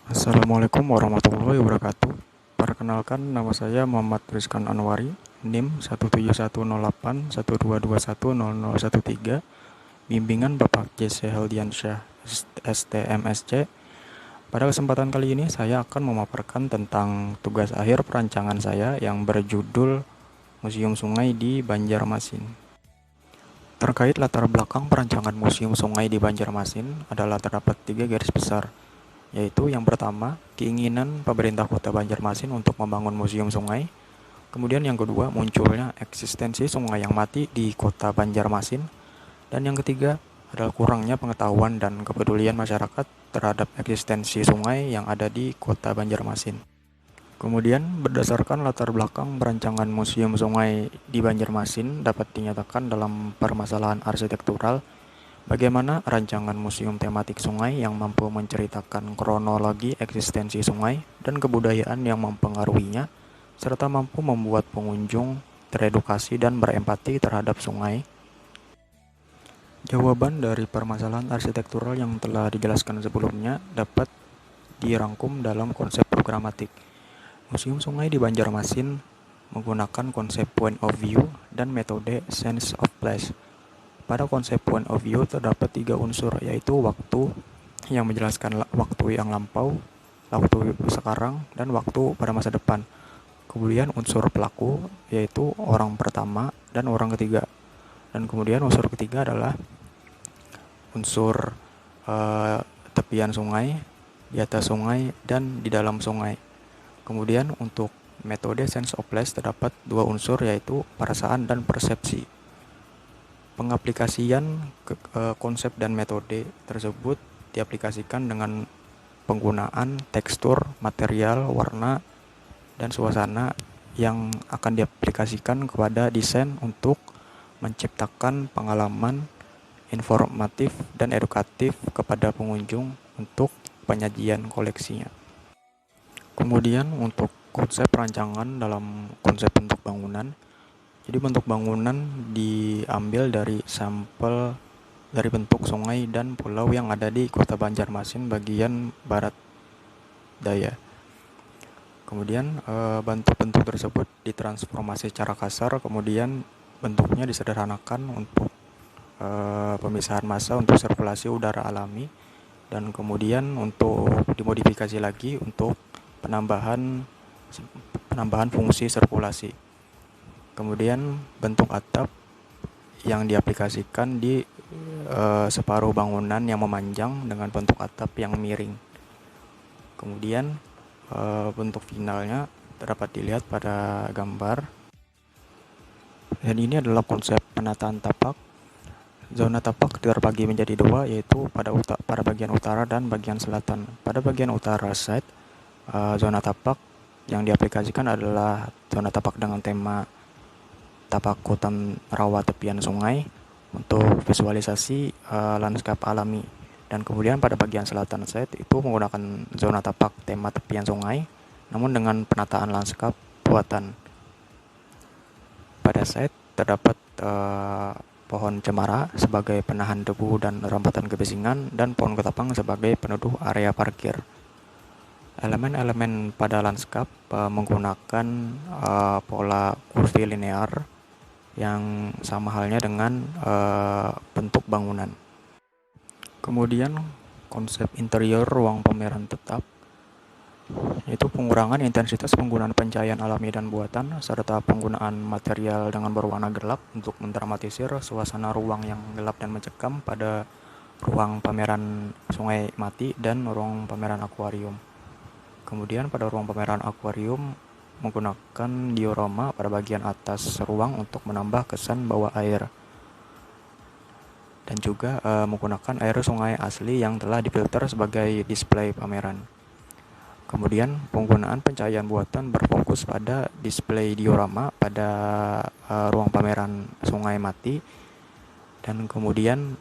Assalamualaikum warahmatullahi wabarakatuh. Perkenalkan, nama saya Muhammad Rizkan Anwari, NIM 1710812210013, bimbingan Bapak JC Heldiansyah STMSC. Pada kesempatan kali ini saya akan memaparkan tentang tugas akhir perancangan saya yang berjudul Museum Sungai di Banjarmasin. Terkait latar belakang perancangan Museum Sungai di Banjarmasin adalah terdapat 3 garis besar, yaitu yang pertama, keinginan pemerintah Kota Banjarmasin untuk membangun museum sungai. Kemudian yang kedua, munculnya eksistensi sungai yang mati di Kota Banjarmasin. Dan yang ketiga adalah kurangnya pengetahuan dan kepedulian masyarakat terhadap eksistensi sungai yang ada di Kota Banjarmasin. Kemudian, berdasarkan latar belakang perancangan museum sungai di Banjarmasin dapat dinyatakan dalam permasalahan arsitektural bagaimana rancangan museum tematik sungai yang mampu menceritakan kronologi eksistensi sungai dan kebudayaan yang mempengaruhinya, serta mampu membuat pengunjung teredukasi dan berempati terhadap sungai. Jawaban dari permasalahan arsitektural yang telah dijelaskan sebelumnya dapat dirangkum dalam konsep programatik. Museum Sungai di Banjarmasin menggunakan konsep point of view dan metode sense of place. Pada konsep point of view terdapat 3 unsur, yaitu waktu yang menjelaskan waktu yang lampau, waktu sekarang, dan waktu pada masa depan. Kemudian unsur pelaku, yaitu orang pertama dan orang ketiga. Dan kemudian unsur ketiga adalah unsur tepian sungai, di atas sungai, dan di dalam sungai. Kemudian untuk metode sense of place terdapat 2 unsur, yaitu perasaan dan persepsi. Pengaplikasian konsep dan metode tersebut diaplikasikan dengan penggunaan tekstur, material, warna, dan suasana yang akan diaplikasikan kepada desain untuk menciptakan pengalaman informatif dan edukatif kepada pengunjung untuk penyajian koleksinya. Kemudian untuk konsep rancangan dalam konsep bentuk bangunan, jadi bentuk bangunan diambil dari sampel dari bentuk sungai dan pulau yang ada di Kota Banjarmasin bagian barat daya. Kemudian bentuk-bentuk tersebut ditransformasi secara kasar, kemudian bentuknya disederhanakan untuk pemisahan massa untuk sirkulasi udara alami, dan kemudian untuk dimodifikasi lagi untuk penambahan fungsi sirkulasi. Kemudian bentuk atap yang diaplikasikan di separuh bangunan yang memanjang dengan bentuk atap yang miring. Kemudian bentuk finalnya dapat dilihat pada gambar. Dan ini adalah konsep penataan tapak. Zona tapak terbagi menjadi 2, yaitu pada bagian utara dan bagian selatan. Pada bagian utara side, zona tapak yang diaplikasikan adalah zona tapak dengan tema tapak hutan rawa tepian sungai untuk visualisasi lanskap alami. Dan kemudian pada bagian selatan side itu menggunakan zona tapak tema tepian sungai, namun dengan penataan lanskap buatan. Pada side terdapat pohon cemara sebagai penahan debu dan rambatan kebisingan, dan pohon ketapang sebagai peneduh area parkir. Elemen-elemen pada lanskap menggunakan pola kurvilinear yang sama halnya dengan bentuk bangunan. Kemudian konsep interior ruang pameran tetap, yaitu pengurangan intensitas penggunaan pencahayaan alami dan buatan, serta penggunaan material dengan berwarna gelap untuk mendramatisir suasana ruang yang gelap dan mencekam pada ruang pameran Sungai Mati dan ruang pameran akuarium. Kemudian pada ruang pameran akuarium menggunakan diorama pada bagian atas ruang untuk menambah kesan bawah air, dan juga menggunakan air sungai asli yang telah difilter sebagai display pameran. Kemudian penggunaan pencahayaan buatan berfokus pada display diorama pada ruang pameran Sungai Mati, dan kemudian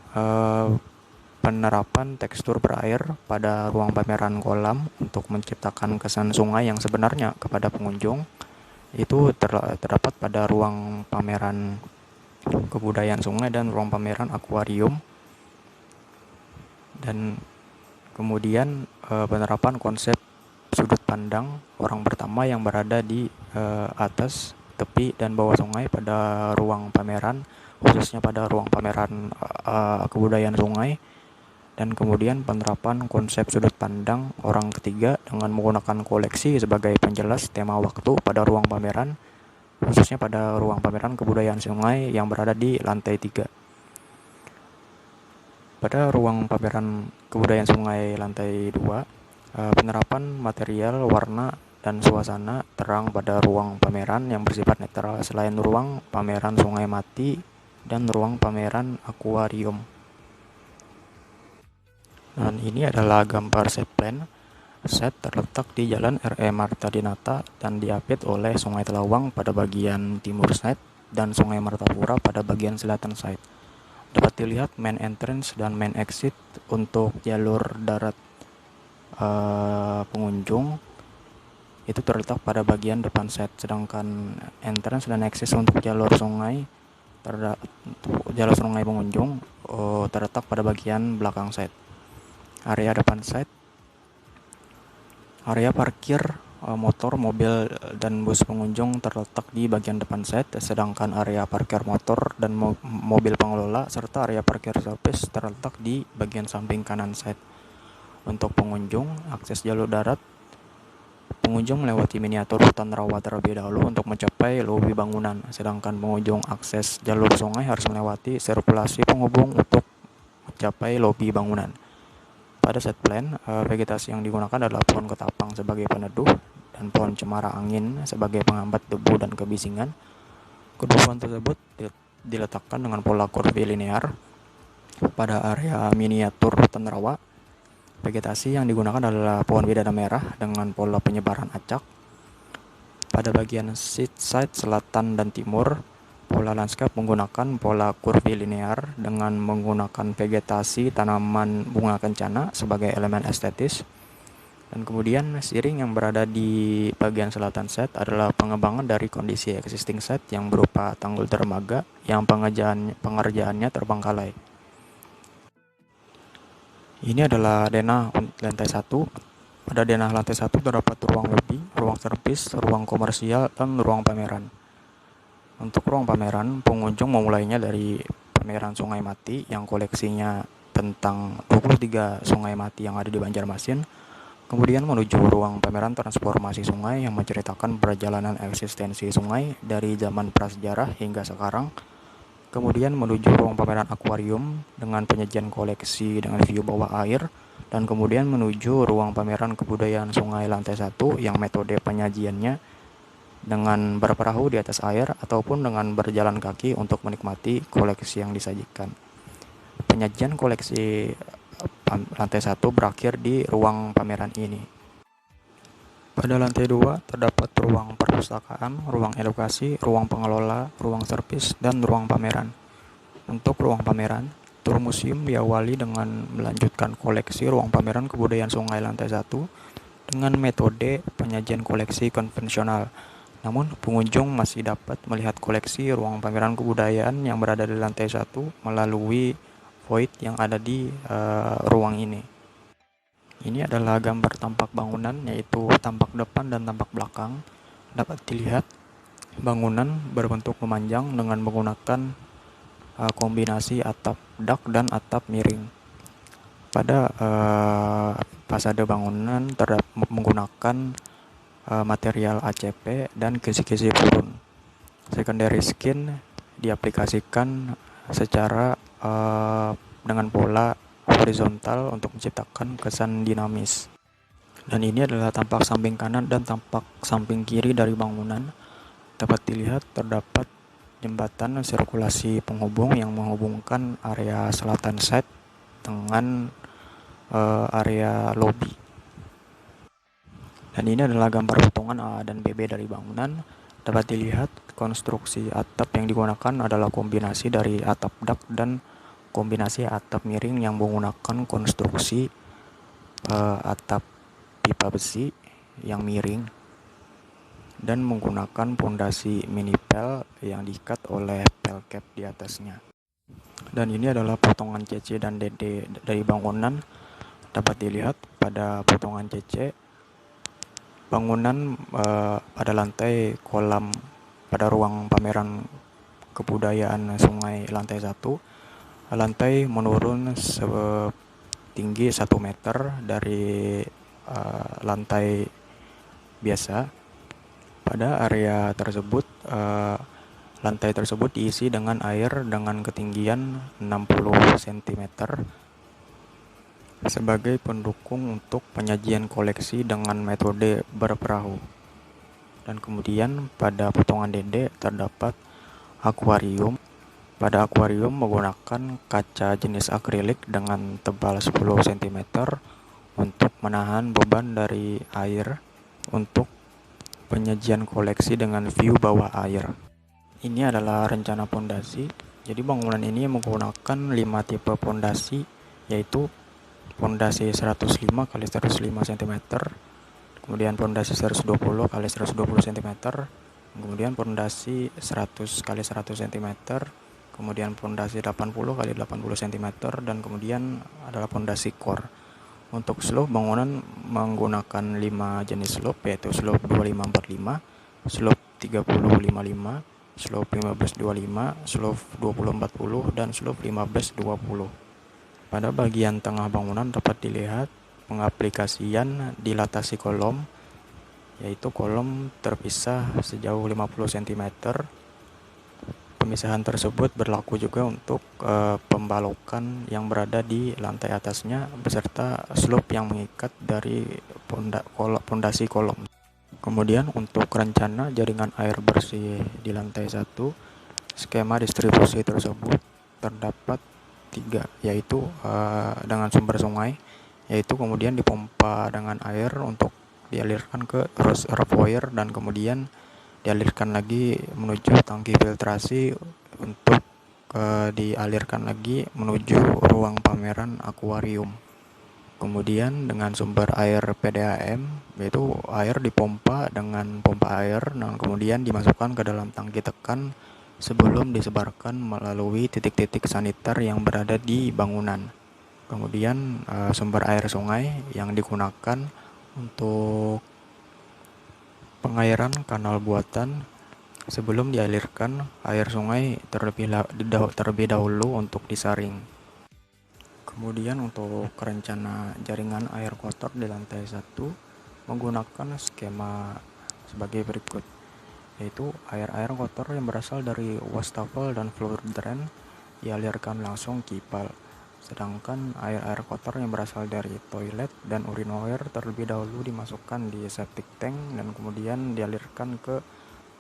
penerapan tekstur berair pada ruang pameran kolam untuk menciptakan kesan sungai yang sebenarnya kepada pengunjung. Itu terdapat pada ruang pameran kebudayaan sungai dan ruang pameran akuarium. Dan Kemudian penerapan konsep sudut pandang orang pertama yang berada di atas, tepi, dan bawah sungai pada ruang pameran, khususnya pada ruang pameran kebudayaan sungai. Dan kemudian penerapan konsep sudut pandang orang ketiga dengan menggunakan koleksi sebagai penjelas tema waktu pada ruang pameran, khususnya pada ruang pameran kebudayaan sungai yang berada di lantai 3. Pada ruang pameran kebudayaan sungai lantai 2, penerapan material, warna, dan suasana terang pada ruang pameran yang bersifat netral selain ruang pameran sungai mati dan ruang pameran akuarium. Dan ini adalah gambar set plan. Set terletak di Jalan R.E. Marta Dinata dan diapit oleh Sungai Telawang pada bagian timur side dan Sungai Martapura pada bagian selatan side. Dapat dilihat main entrance dan main exit untuk jalur darat pengunjung itu terletak pada bagian depan set, sedangkan entrance dan exit untuk jalur sungai pengunjung terletak pada bagian belakang set. Area depan set, area parkir motor, mobil, dan bus pengunjung terletak di bagian depan set, sedangkan area parkir motor dan mobil pengelola serta area parkir service terletak di bagian samping kanan set. Untuk pengunjung, akses jalur darat, pengunjung melewati miniatur hutan rawa terlebih dahulu untuk mencapai lobi bangunan, sedangkan pengunjung akses jalur sungai harus melewati sirkulasi penghubung untuk mencapai lobi bangunan. Pada set plan, vegetasi yang digunakan adalah pohon ketapang sebagai peneduh dan pohon cemara angin sebagai penghambat debu dan kebisingan. Kedua pohon tersebut diletakkan dengan pola kurvi linear pada area miniatur hutan rawa. Vegetasi yang digunakan adalah pohon bidara merah dengan pola penyebaran acak. Pada bagian side selatan dan timur, pola lanskap menggunakan pola kurvi linear dengan menggunakan vegetasi tanaman bunga kencana sebagai elemen estetis. Dan kemudian siring yang berada di bagian selatan set adalah pengembangan dari kondisi existing set yang berupa tanggul dermaga yang pengerjaannya terbengkalai. Ini adalah denah lantai 1. Pada denah lantai 1 terdapat ruang lobby, ruang servis, ruang komersial, dan ruang pameran. Untuk ruang pameran, pengunjung memulainya dari pameran Sungai Mati yang koleksinya tentang 23 sungai mati yang ada di Banjarmasin, kemudian menuju ruang pameran transformasi sungai yang menceritakan perjalanan eksistensi sungai dari zaman prasejarah hingga sekarang, kemudian menuju ruang pameran akuarium dengan penyajian koleksi dengan view bawah air, dan kemudian menuju ruang pameran kebudayaan sungai lantai 1 yang metode penyajiannya dengan berperahu di atas air ataupun dengan berjalan kaki untuk menikmati koleksi yang disajikan. Penyajian koleksi lantai 1 berakhir di ruang pameran ini. Pada lantai 2 terdapat ruang perpustakaan, ruang edukasi, ruang pengelola, ruang servis, dan ruang pameran. Untuk ruang pameran, tur museum diawali dengan melanjutkan koleksi ruang pameran kebudayaan sungai lantai 1 dengan metode penyajian koleksi konvensional. Namun, pengunjung masih dapat melihat koleksi ruang pameran kebudayaan yang berada di lantai 1 melalui void yang ada di ruang ini. Ini adalah gambar tampak bangunan, yaitu tampak depan dan tampak belakang. Dapat dilihat bangunan berbentuk memanjang dengan menggunakan kombinasi atap dak dan atap miring. Pada fasade bangunan menggunakan material ACP dan kisi-kisi purun. Secondary skin diaplikasikan secara dengan pola horizontal untuk menciptakan kesan dinamis. Dan ini adalah tampak samping kanan dan tampak samping kiri dari bangunan. Dapat dilihat terdapat jembatan sirkulasi penghubung yang menghubungkan area selatan side dengan area lobby. Dan ini adalah gambar potongan A dan BB dari bangunan. Dapat dilihat konstruksi atap yang digunakan adalah kombinasi dari atap dak dan kombinasi atap miring yang menggunakan konstruksi atap pipa besi yang miring dan menggunakan pondasi minipel yang diikat oleh pel cap di atasnya. Dan ini adalah potongan CC dan DD dari bangunan. dapat dilihat pada potongan CC bangunan pada lantai kolam pada ruang pameran kebudayaan Sungai lantai 1. Lantai menurun setinggi 1 meter dari lantai biasa. Pada area tersebut, lantai tersebut diisi dengan air dengan ketinggian 60 cm sebagai pendukung untuk penyajian koleksi dengan metode berperahu. Dan kemudian pada potongan dede terdapat akuarium. Pada akuarium menggunakan kaca jenis akrilik dengan tebal 10 cm untuk menahan beban dari air untuk penyajian koleksi dengan view bawah air. Ini adalah rencana pondasi. Jadi bangunan ini menggunakan 5 tipe pondasi, yaitu pondasi 105 x 105 cm, kemudian pondasi 120 x 120 cm, kemudian pondasi 100 x 100 cm, kemudian pondasi 80 x 80 cm, dan kemudian adalah pondasi core. Untuk slope bangunan menggunakan 5 jenis slope, yaitu slope 2545, slope 3055, slope 1525, slope 2040, dan slope 1520. Pada bagian tengah bangunan dapat dilihat pengaplikasian dilatasi kolom, yaitu kolom terpisah sejauh 50 cm. Pemisahan tersebut berlaku juga untuk pembalokan yang berada di lantai atasnya beserta slope yang mengikat dari pondasi kolom. Kemudian untuk rencana jaringan air bersih di lantai 1, skema distribusi tersebut terdapat 3, yaitu dengan sumber sungai, yaitu kemudian dipompa dengan air untuk dialirkan ke reservoir dan kemudian dialirkan lagi menuju tangki filtrasi untuk dialirkan lagi menuju ruang pameran akuarium. Kemudian dengan sumber air PDAM, yaitu air dipompa dengan pompa air dan kemudian dimasukkan ke dalam tangki tekan sebelum disebarkan melalui titik-titik saniter yang berada di bangunan. Kemudian sumber air sungai yang digunakan untuk pengairan kanal buatan sebelum dialirkan air sungai terlebih dahulu untuk disaring. Kemudian untuk rencana jaringan air kotor di lantai 1 menggunakan skema sebagai berikut, yaitu air kotor yang berasal dari wastafel dan floor drain dialirkan langsung ke IPAL, sedangkan air kotor yang berasal dari toilet dan urinoir terlebih dahulu dimasukkan di septic tank dan kemudian dialirkan ke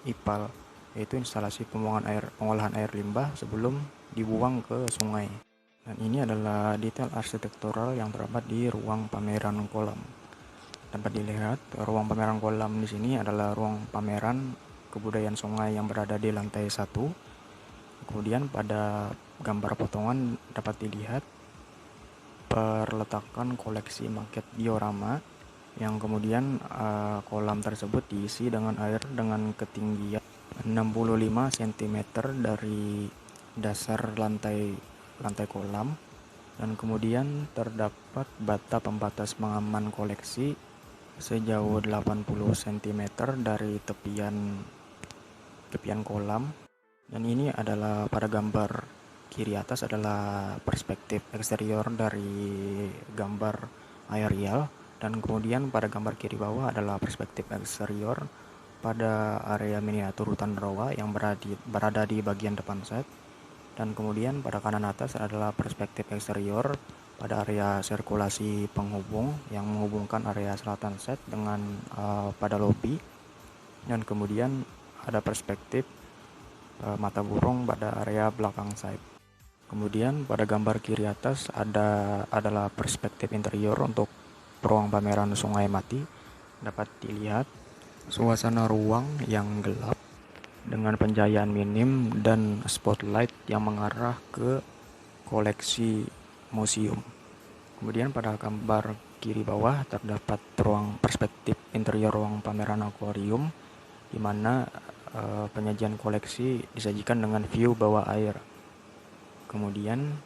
IPAL, yaitu instalasi pengolahan air limbah sebelum dibuang ke sungai. Dan ini adalah detail arsitektural yang terdapat di ruang pameran kolam. Dapat dilihat ruang pameran kolam di sini adalah ruang pameran kebudayaan sungai yang berada di lantai 1. Kemudian pada gambar potongan dapat dilihat perletakan koleksi maket diorama yang kemudian kolam tersebut diisi dengan air dengan ketinggian 65 cm dari dasar lantai kolam, dan kemudian terdapat bata pembatas pengaman koleksi sejauh 80 cm dari tepian kolam. Dan ini adalah pada gambar kiri atas adalah perspektif eksterior dari gambar aerial, dan kemudian pada gambar kiri bawah adalah perspektif eksterior pada area miniatur hutan rawa yang berada di bagian depan set. Dan kemudian pada kanan atas adalah perspektif eksterior pada area sirkulasi penghubung yang menghubungkan area selatan set dengan pada lobi. Dan kemudian ada perspektif mata burung pada area belakang side. Kemudian pada gambar kiri atas adalah perspektif interior untuk ruang pameran Sungai Mati. Dapat dilihat suasana ruang yang gelap dengan pencahayaan minim dan spotlight yang mengarah ke koleksi museum. Kemudian pada gambar kiri bawah terdapat ruang perspektif interior ruang pameran akuarium, di mana penyajian koleksi disajikan dengan view bawah air. Kemudian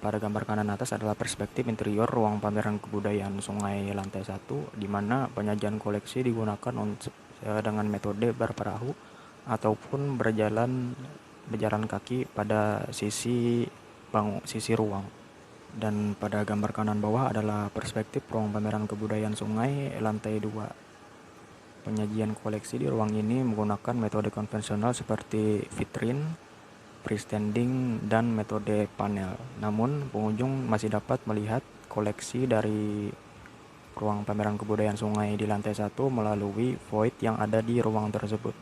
Pada gambar kanan atas adalah perspektif interior ruang pameran kebudayaan Sungai lantai 1, di mana penyajian koleksi digunakan dengan metode berperahu ataupun berjalan kaki pada sisi ruang. Dan pada gambar kanan bawah adalah perspektif ruang pameran kebudayaan Sungai lantai 2. Penyajian koleksi di ruang ini menggunakan metode konvensional seperti vitrine, freestanding, dan metode panel. Namun, pengunjung masih dapat melihat koleksi dari ruang pameran kebudayaan Sungai di lantai 1 melalui void yang ada di ruang tersebut.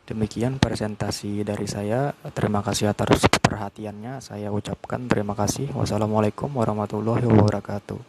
Demikian presentasi dari saya. Terima kasih atas perhatiannya. Saya ucapkan terima kasih. Wassalamualaikum warahmatullahi wabarakatuh.